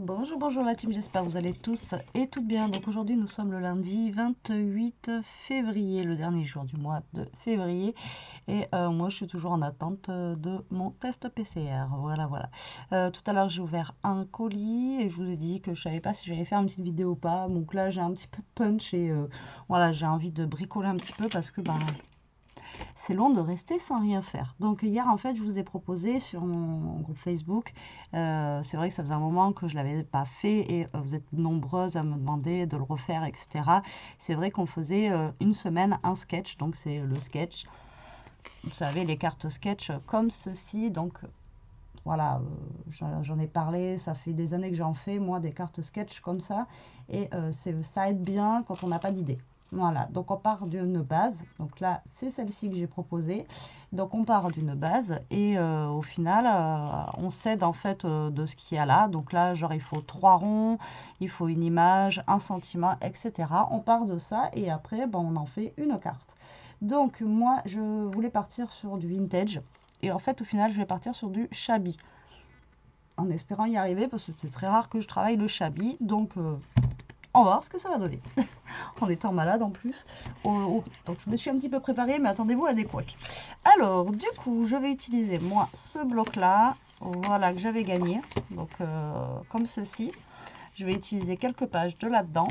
Bonjour, bonjour la team, j'espère que vous allez tous et toutes bien. Donc aujourd'hui nous sommes le lundi 28 février, le dernier jour du mois de février. Et moi je suis toujours en attente de mon test PCR. Voilà. Tout à l'heure j'ai ouvert un colis et je vous ai dit que je savais pas si j'allais faire une petite vidéo ou pas. Donc là j'ai un petit peu de punch et voilà, j'ai envie de bricoler un petit peu parce que c'est long de rester sans rien faire. Donc hier en fait je vous ai proposé sur mon groupe Facebook, c'est vrai que ça faisait un moment que je ne l'avais pas fait et vous êtes nombreuses à me demander de le refaire, etc. C'est vrai qu'on faisait une semaine un sketch, donc c'est le sketch. Vous savez, les cartes sketch comme ceci, donc voilà, j'en ai parlé, ça fait des années que j'en fais, moi, des cartes sketch comme ça, et ça aide bien quand on n'a pas d'idée. Voilà, donc on part d'une base, donc là, c'est celle-ci que j'ai proposée. Donc on part d'une base, et au final, on s'aide en fait de ce qu'il y a là. Donc là, genre, il faut 3 ronds, il faut une image, un sentiment, etc. On part de ça, et après, on en fait une carte. Donc moi, je voulais partir sur du vintage. Et en fait, au final, je vais partir sur du shabby. En espérant y arriver, parce que c'est très rare que je travaille le shabby. Donc, on va voir ce que ça va donner. En étant malade en plus. Donc, je me suis un petit peu préparée, mais attendez-vous à des couacs. Alors, du coup, je vais utiliser, moi, ce bloc-là. Voilà, que j'avais gagné. Donc, comme ceci. Je vais utiliser quelques pages de là-dedans.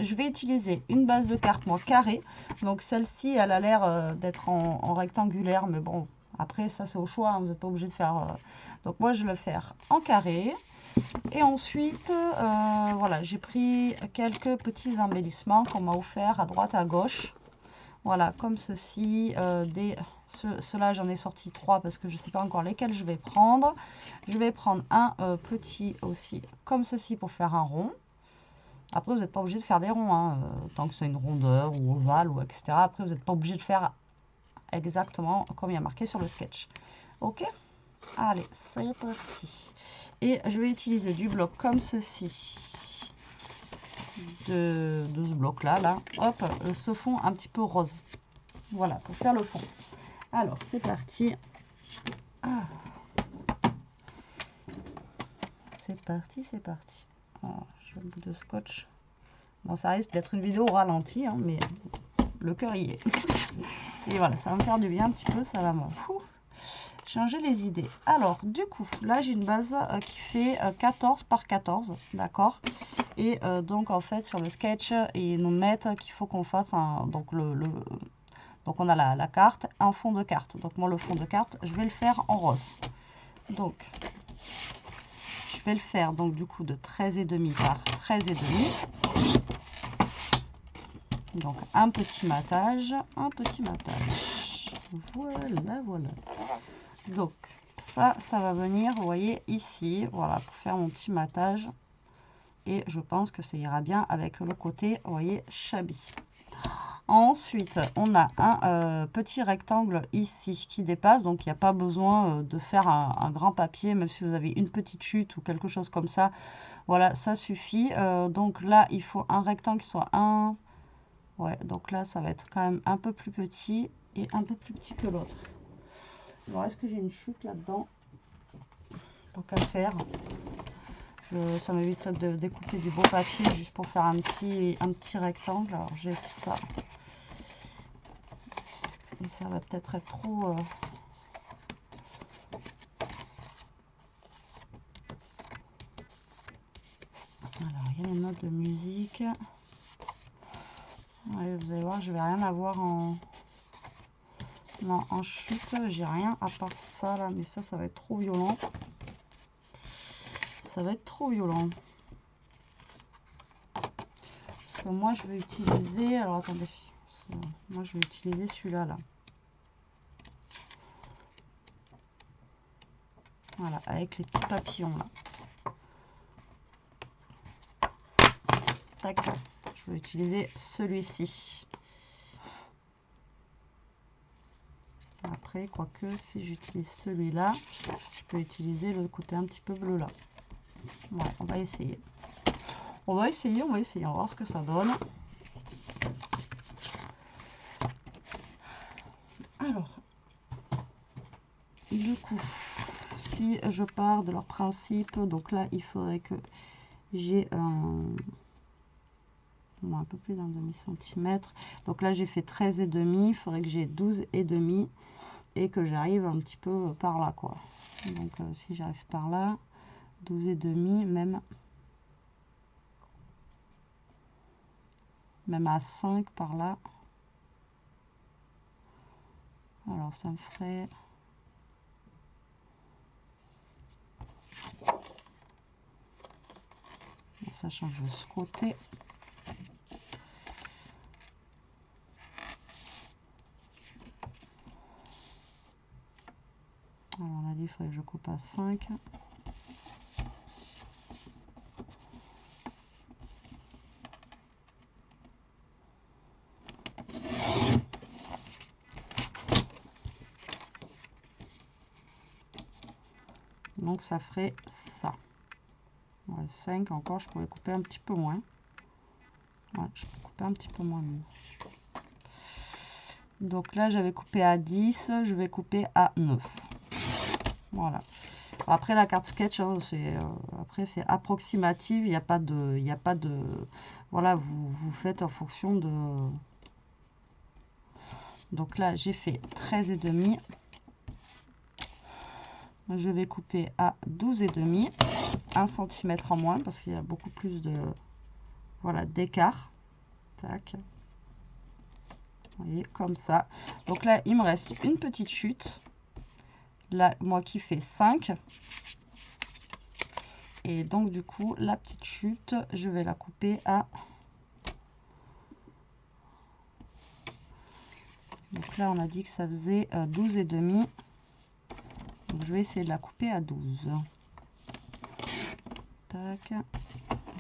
Je vais utiliser une base de cartes, moi, carrée. Donc, celle-ci, elle a l'air d'être en rectangulaire, mais bon, après, ça, c'est au choix. Hein, vous n'êtes pas obligé de faire... Donc, moi, je vais le faire en carré. Et ensuite, voilà, j'ai pris quelques petits embellissements qu'on m'a offert à droite, à gauche. Voilà, comme ceci. Ceux-là, j'en ai sorti 3 parce que je ne sais pas encore lesquels je vais prendre. Je vais prendre un petit aussi, comme ceci, pour faire un rond. Après, vous n'êtes pas obligé de faire des ronds, hein, tant que c'est une rondeur ou ovale, ou etc. Après, vous n'êtes pas obligé de faire exactement comme il y a marqué sur le sketch. Ok? Allez, c'est parti. Et je vais utiliser du bloc comme ceci, de ce bloc-là, là. Hop, ce fond un petit peu rose. Voilà, pour faire le fond. Alors, c'est parti. Ah. C'est parti, c'est parti. Oh, j'ai le bout de scotch. Bon, ça risque d'être une vidéo au ralenti, hein, mais le cœur y est. Et voilà, ça va me faire du bien un petit peu, ça va me changer les idées. Alors, du coup, là, j'ai une base qui fait 14 par 14, d'accord. Et donc, en fait, sur le sketch, ils nous mettent qu'il faut qu'on fasse un... Donc, donc on a la carte, un fond de carte. Donc, moi, le fond de carte, je vais le faire en rose. Donc, je vais le faire, donc, du coup, de 13,5 par 13,5. Donc un petit matage, voilà. Donc ça va venir, vous voyez, ici, voilà, pour faire mon petit matage. Et je pense que ça ira bien avec le côté, vous voyez, shabby. Ensuite, on a un petit rectangle ici qui dépasse, donc il n'y a pas besoin de faire un grand papier, même si vous avez une petite chute ou quelque chose comme ça. Voilà, ça suffit. Donc là, il faut un rectangle qui soit un... Ouais, donc là, ça va être quand même un peu plus petit et un peu plus petit que l'autre. Alors, est-ce que j'ai une chute là-dedans? Tant qu'à faire. Ça m'éviterait de découper du beau papier juste pour faire un petit rectangle. Alors, j'ai ça. Et ça va peut-être être trop... Alors, il y a les notes de musique. Ouais, vous allez voir, je vais rien avoir en... Non, en chute, j'ai rien à part ça là, mais ça va être trop violent. Ça va être trop violent. Parce que moi, je vais utiliser... Alors, attendez. Moi, je vais utiliser celui-là, là. Voilà, avec les petits papillons, là. Tac. Je vais utiliser celui-ci. Après, quoique, si j'utilise celui-là, je peux utiliser le côté un petit peu bleu, là. Ouais, on va essayer. On va essayer, on va voir ce que ça donne. Alors, du coup, si je pars de leur principe, donc là, il faudrait que j'ai un peu plus d'un demi-centimètre. Donc là, j'ai fait 13,5. Il faudrait que j'ai 12,5 et que j'arrive un petit peu par là, quoi. Donc, si j'arrive par là, 12,5, même à 5 par là. Alors, ça me ferait... Ça change de ce côté. Alors, on a dit qu'il faudrait que je coupe à 5. Donc, ça ferait ça. Ouais, 5 encore, je pourrais couper un petit peu moins. Ouais, je peux couper un petit peu moins. Donc là, j'avais coupé à 10, je vais couper à 9. Voilà. Après, la carte sketch, hein, après, c'est approximatif. Il n'y a pas de... Voilà, vous faites en fonction de... Donc là, j'ai fait 13,5. Je vais couper à 12,5. 1 cm en moins parce qu'il y a beaucoup plus de... Voilà, d'écart. Tac. Vous voyez, comme ça. Donc là, il me reste une petite chute. Là, moi qui fais 5. Et donc, du coup, la petite chute, je vais la couper à... Donc là, on a dit que ça faisait 12,5. Donc, je vais essayer de la couper à 12. Tac.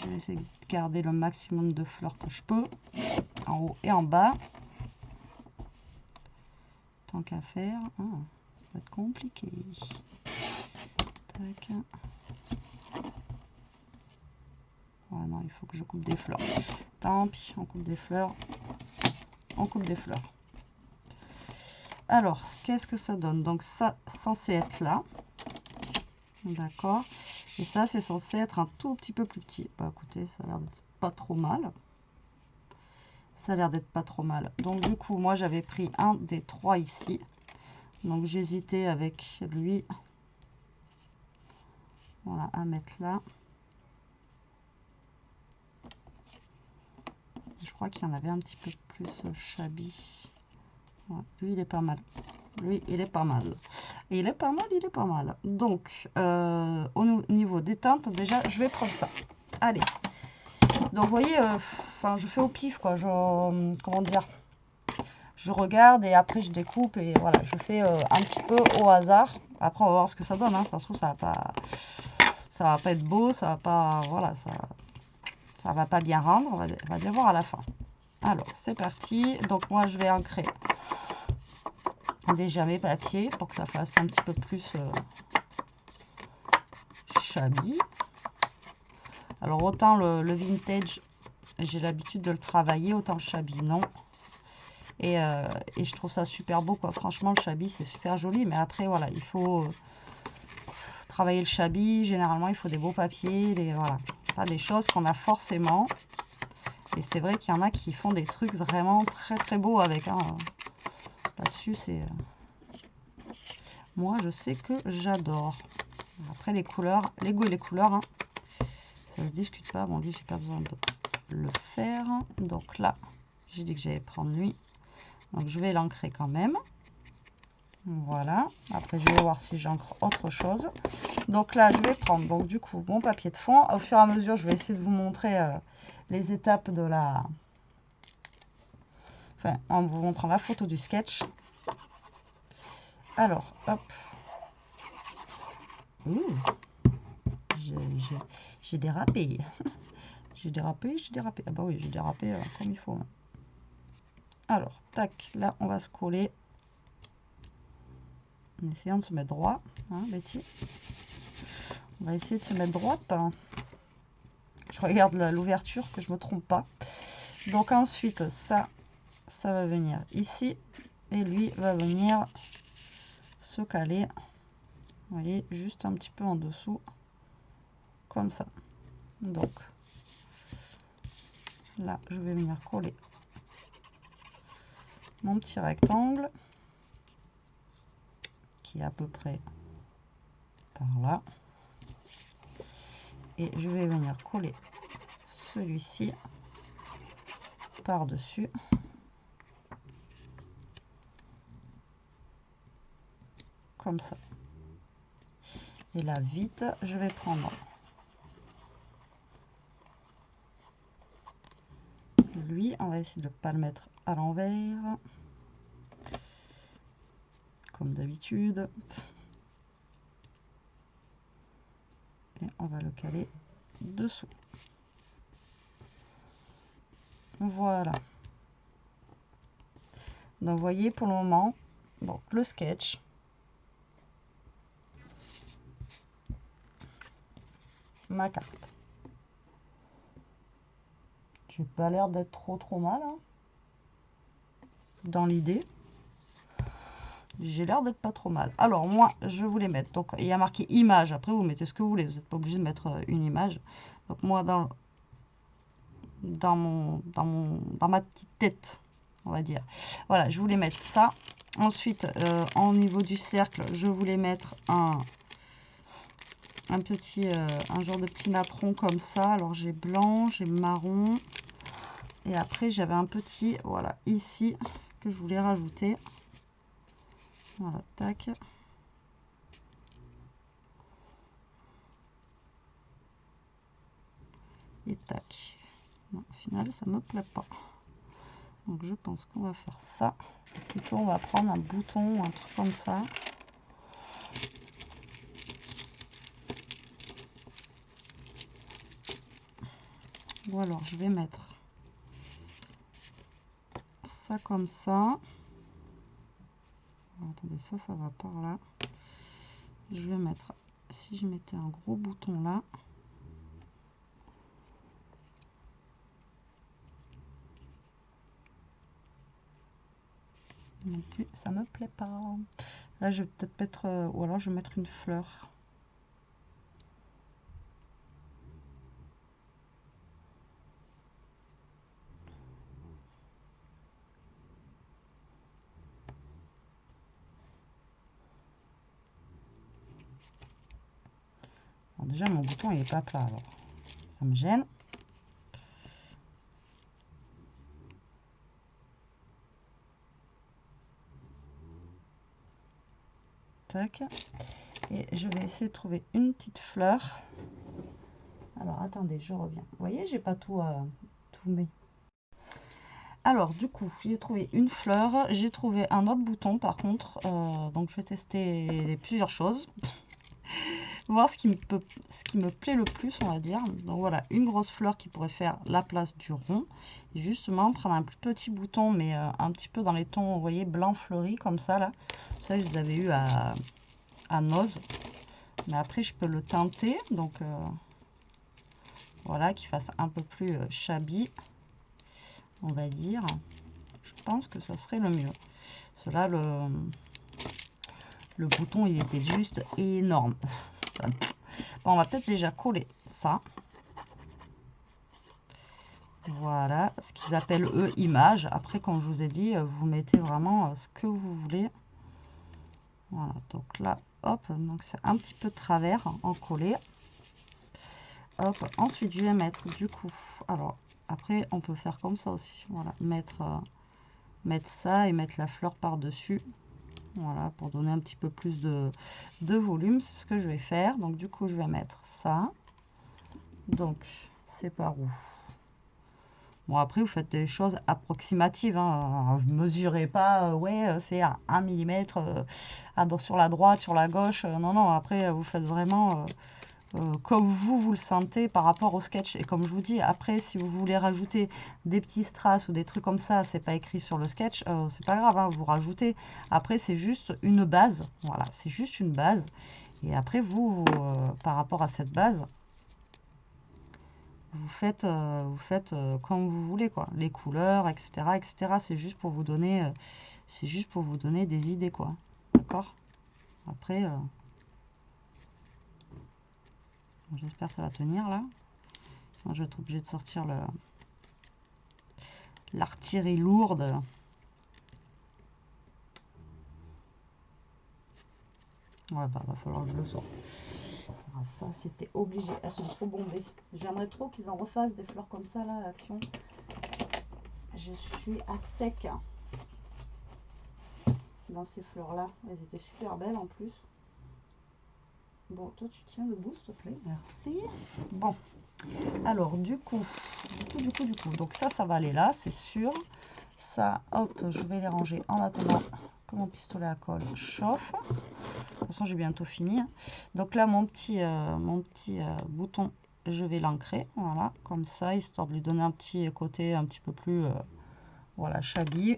Je vais essayer de garder le maximum de fleurs que je peux. En haut et en bas. Tant qu'à faire. Ah, ça va être compliqué. Tac. Ouais, non, il faut que je coupe des fleurs. Tant pis, on coupe des fleurs. On coupe des fleurs. Alors, qu'est-ce que ça donne? Donc, ça, censé être là. D'accord. Et ça, c'est censé être un tout petit peu plus petit. Bah, écoutez, ça a l'air d'être pas trop mal. Ça a l'air d'être pas trop mal. Donc, du coup, moi, j'avais pris un des 3 ici. Donc, j'hésitais avec lui. Voilà, à mettre là. Je crois qu'il y en avait un petit peu plus shabby. Ouais, lui, il est pas mal. Lui, il est pas mal. Et il est pas mal, il est pas mal. Donc, au niveau des teintes, déjà, je vais prendre ça. Allez. Donc, vous voyez, enfin, je fais au pif, quoi. Comment dire? Je regarde et après, je découpe et voilà, je fais un petit peu au hasard. Après, on va voir ce que ça donne. Hein. Ça se trouve, ça va pas être beau, ça va pas, voilà, ça va pas bien rendre. On va bien voir à la fin. Alors, c'est parti. Donc, moi, je vais ancrer déjà mes papiers pour que ça fasse un petit peu plus shabby. Alors, autant le vintage, j'ai l'habitude de le travailler, autant le shabby, non. Et je trouve ça super beau, quoi. Franchement, le shabby, c'est super joli. Mais après, voilà, il faut travailler le shabby. Généralement, il faut des beaux papiers, voilà, pas des choses qu'on a forcément. Et c'est vrai qu'il y en a qui font des trucs vraiment très, très beaux avec. Hein. Là-dessus, c'est... Moi, je sais que j'adore. Après, les couleurs, les goûts et les couleurs, hein, ça se discute pas. Bon, lui, j'ai pas besoin de le faire. Donc là, j'ai dit que j'allais prendre lui. Donc, je vais l'ancrer quand même. Voilà. Après, je vais voir si j'ancre autre chose. Donc là, je vais prendre, donc du coup, mon papier de fond. Au fur et à mesure, je vais essayer de vous montrer les étapes de la... Enfin, en vous montrant la photo du sketch. Alors, hop. J'ai dérapé. J'ai dérapé. Ah bah oui, j'ai dérapé comme il faut. Alors, tac, là, on va se coller. En essayant de se mettre droit. Hein, Betty? On va essayer de se mettre droite. Hein. Je regarde l'ouverture, que je me trompe pas. Donc ensuite, ça va venir ici. Et lui va venir se caler. Vous voyez, juste un petit peu en dessous. Comme ça. Donc là, je vais venir coller mon petit rectangle qui est à peu près par là. Et je vais venir coller celui-ci par-dessus. Comme ça. Et là, vite, je vais prendre lui. On va essayer de ne pas le mettre à l'envers. Comme d'habitude. Et on va le caler dessous. Voilà. Donc, vous voyez, pour le moment, donc, le sketch. Ma carte. J'ai pas l'air d'être trop mal. Hein. Dans l'idée. J'ai l'air d'être pas trop mal. Alors, moi, je voulais mettre. Donc, il y a marqué image. Après, vous mettez ce que vous voulez. Vous n'êtes pas obligé de mettre une image. Donc, moi, dans ma petite tête, on va dire. Voilà, je voulais mettre ça. Ensuite, au niveau du cercle, je voulais mettre un genre de petit napperon comme ça. Alors, j'ai blanc, j'ai marron. Et après, j'avais un petit, voilà, ici, que je voulais rajouter. Voilà, tac. Et tac. Non, au final, ça me plaît pas. Donc, je pense qu'on va faire ça. Plutôt, on va prendre un bouton ou un truc comme ça. Ou alors, je vais mettre ça comme ça. Alors, attendez, ça va par là. Je vais mettre, si je mettais un gros bouton là. Non plus, ça me plaît pas. Là, je vais peut-être mettre, ou alors je vais mettre une fleur. Alors déjà, mon bouton, il est pas plat, alors ça me gêne. Tac. Et je vais essayer de trouver une petite fleur. Alors, attendez, je reviens. Vous voyez, j'ai pas tout mis. Alors, du coup, j'ai trouvé une fleur. J'ai trouvé un autre bouton, par contre. Donc, je vais tester plusieurs choses. Voir ce qui me plaît le plus, on va dire. Donc, voilà, une grosse fleur qui pourrait faire la place du rond. Et justement, prendre un plus petit bouton, mais un petit peu dans les tons, vous voyez, blanc fleuri, comme ça, là. Ça, je les avais eu à Noz. Mais après, je peux le teinter. Donc, voilà, qu'il fasse un peu plus shabby, on va dire. Je pense que ça serait le mieux. Cela, le bouton, il était juste énorme. Bon, on va peut-être déjà coller ça. Voilà, ce qu'ils appellent eux image. Après, comme je vous ai dit, vous mettez vraiment ce que vous voulez. Voilà, donc là, hop, donc c'est un petit peu de travers en collé. Hop, ensuite je vais mettre du coup, alors après on peut faire comme ça aussi, voilà, mettre ça et mettre la fleur par dessus, voilà, pour donner un petit peu plus de volume. C'est ce que je vais faire. Donc du coup je vais mettre ça, donc c'est par où. Bon, après vous faites des choses approximatives, hein. Vous mesurez pas, ouais c'est à 1 mm sur la droite, sur la gauche, non non, après vous faites vraiment comme vous le sentez par rapport au sketch. Et comme je vous dis, après si vous voulez rajouter des petits strass ou des trucs comme ça, c'est pas écrit sur le sketch, c'est pas grave, hein, vous rajoutez. Après c'est juste une base, voilà, c'est juste une base. Et après vous, par rapport à cette base, vous faites comme vous voulez, quoi, les couleurs, etc., etc. C'est juste pour vous donner des idées, quoi, d'accord. Après j'espère que ça va tenir là. Sinon, je vais être obligée de sortir l'artillerie lourde. Ouais, bah, va falloir que je le sorte. Ah, ça, c'était obligé. Elles sont trop bombées. J'aimerais trop qu'ils en refassent des fleurs comme ça, là, à Action. Je suis à sec dans ces fleurs-là. Elles étaient super belles en plus. Bon, toi, tu tiens debout, s'il te plaît. Merci. Bon. Alors, du coup. Donc, ça va aller là, c'est sûr. Ça, hop, je vais les ranger en attendant que mon pistolet à colle chauffe. De toute façon, j'ai bientôt fini. Donc là, mon petit bouton, je vais l'ancrer. Voilà, comme ça, histoire de lui donner un petit côté un petit peu plus, voilà, shabby.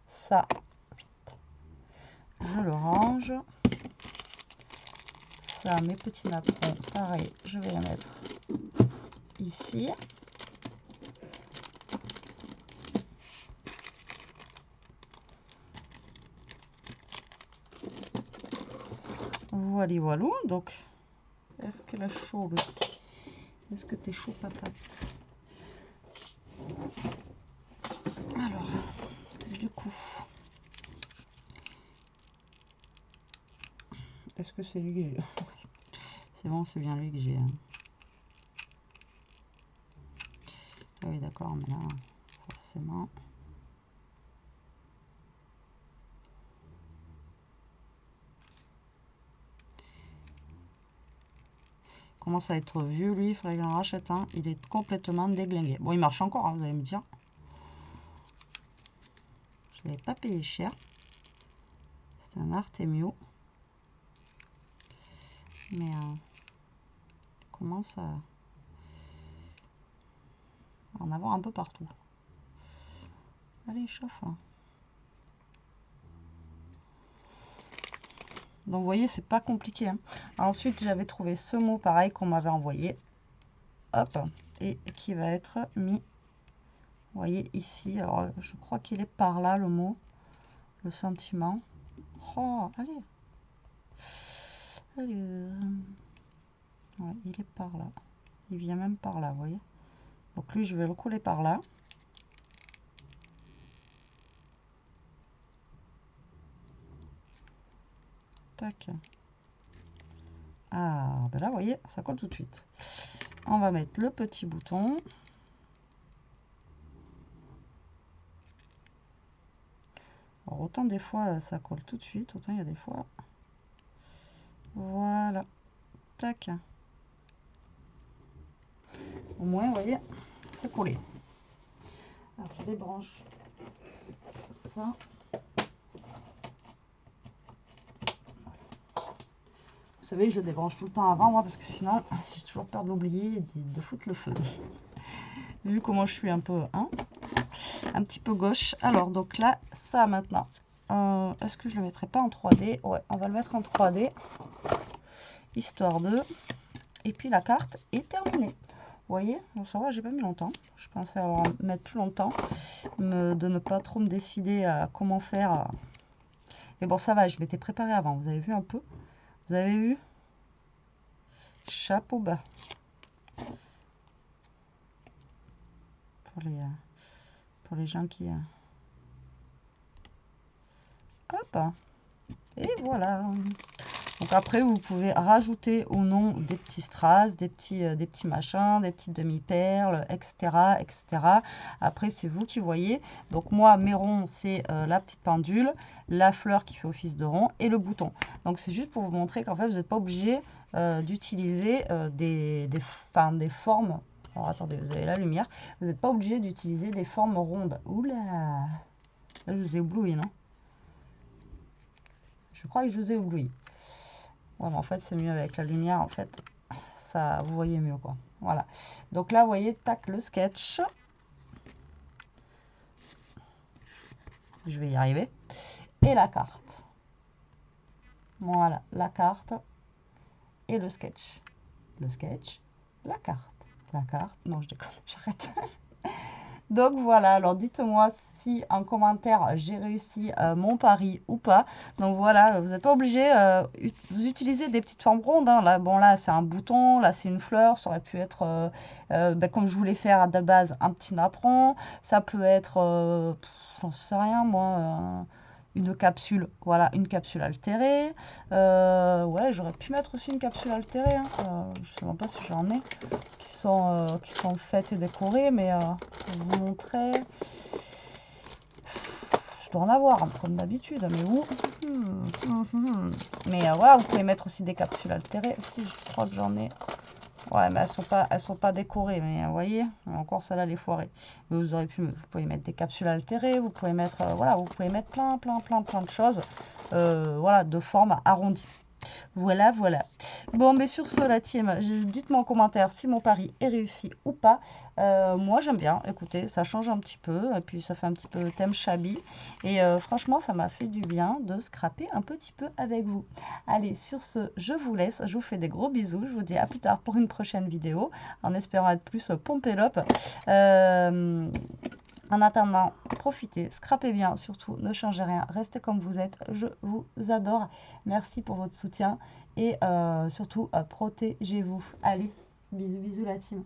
Ça, je le range. Ça, mes petits napperons, pareil, je vais les mettre ici. Voilà, voilà. Donc, est-ce que la chaud, est-ce que t'es chaud patate? Alors, du coup, est-ce que c'est lui que j'ai? C'est bon, c'est bien lui que j'ai. Ah oui, d'accord, mais là, forcément. Il commence à être vieux, lui, il faudrait que j'en rachète un. Il est complètement déglingué. Bon, il marche encore, hein, vous allez me dire. Je ne l'avais pas payé cher. C'est un Artemio. Mais il commence à en avoir un peu partout. Allez, chauffe. Hein. Donc vous voyez, c'est pas compliqué. Hein. Ensuite, j'avais trouvé ce mot pareil qu'on m'avait envoyé. Hop. Et qui va être mis, vous voyez, ici. Alors, je crois qu'il est par là, le mot. Le sentiment. Oh, allez. Allez. Ouais, il est par là. Il vient même par là, vous voyez. Donc lui, je vais le coller par là. Tac. Ah, ben là, vous voyez, ça colle tout de suite. On va mettre le petit bouton. Alors, autant des fois, ça colle tout de suite, autant il y a des fois... Voilà. Tac. Au moins, vous voyez, c'est collé. Alors, je débranche ça. Vous savez, je débranche tout le temps avant, moi, parce que sinon, j'ai toujours peur d'oublier et de foutre le feu. Vu comment je suis un peu, hein, un petit peu gauche. Alors, donc là, ça maintenant. Est-ce que je le mettrai pas en 3D? Ouais, on va le mettre en 3D. Histoire de... Et puis la carte est terminée. Vous voyez, donc ça va, j'ai pas mis longtemps. Je pensais avoir mettre plus longtemps. De ne pas trop me décider à comment faire. Mais bon, ça va, je m'étais préparée avant. Vous avez vu un peu? Vous avez vu? Chapeau bas. Pour les gens qui... Hop. Et voilà. Donc après, vous pouvez rajouter au nom des petits strass, des petits machins, des petites demi-perles, etc., etc. Après, c'est vous qui voyez. Donc moi, mes ronds, c'est la petite pendule, la fleur qui fait office de rond et le bouton. Donc c'est juste pour vous montrer qu'en fait, vous n'êtes pas obligé d'utiliser des formes. Alors attendez, vous avez la lumière. Vous n'êtes pas obligé d'utiliser des formes rondes. Oula! Là, je vous ai ébloui, non? Je crois que je vous ai ébloui. Ouais, mais en fait, c'est mieux avec la lumière. En fait, ça, vous voyez mieux, quoi. Voilà. Donc là, vous voyez, tac, le sketch. Je vais y arriver. Et la carte. Voilà, la carte et le sketch. Le sketch, la carte. La carte. Non, je déconne, j'arrête. Donc voilà, alors dites-moi si en commentaire j'ai réussi mon pari ou pas. Donc voilà, vous n'êtes pas obligé, vous utilisez des petites formes rondes. Hein. Là, bon, là c'est un bouton, là c'est une fleur, ça aurait pu être, comme je voulais faire de base, un petit napperon. Ça peut être, j'en sais rien moi, une capsule, voilà, une capsule altérée. Ouais, j'aurais pu mettre aussi une capsule altérée. Hein. Je sais même pas si j'en ai qui sont faites et décorées, mais je vais vous montrer. Je dois en avoir, hein, comme d'habitude, mais où? Mais voilà, vous pouvez mettre aussi des capsules altérées. Si, je crois que j'en ai. Ouais, mais elles sont pas décorées, mais vous voyez, encore celle-là, les foirées. Mais vous aurez pu, vous pouvez mettre des capsules altérées, vous pouvez mettre, voilà, vous pouvez mettre plein de choses, voilà, de forme arrondie. Voilà, voilà. Bon, mais sur ce, la team, dites-moi en commentaire si mon pari est réussi ou pas. Moi, j'aime bien. Écoutez, ça change un petit peu. Et puis, ça fait un petit peu thème shabby. Et franchement, ça m'a fait du bien de scraper un petit peu avec vous. Allez, sur ce, je vous laisse. Je vous fais des gros bisous. Je vous dis à plus tard pour une prochaine vidéo. En espérant être plus pompélope. En attendant, profitez, scrapez bien, surtout ne changez rien, restez comme vous êtes, je vous adore. Merci pour votre soutien et surtout protégez-vous. Allez, bisous bisous la team.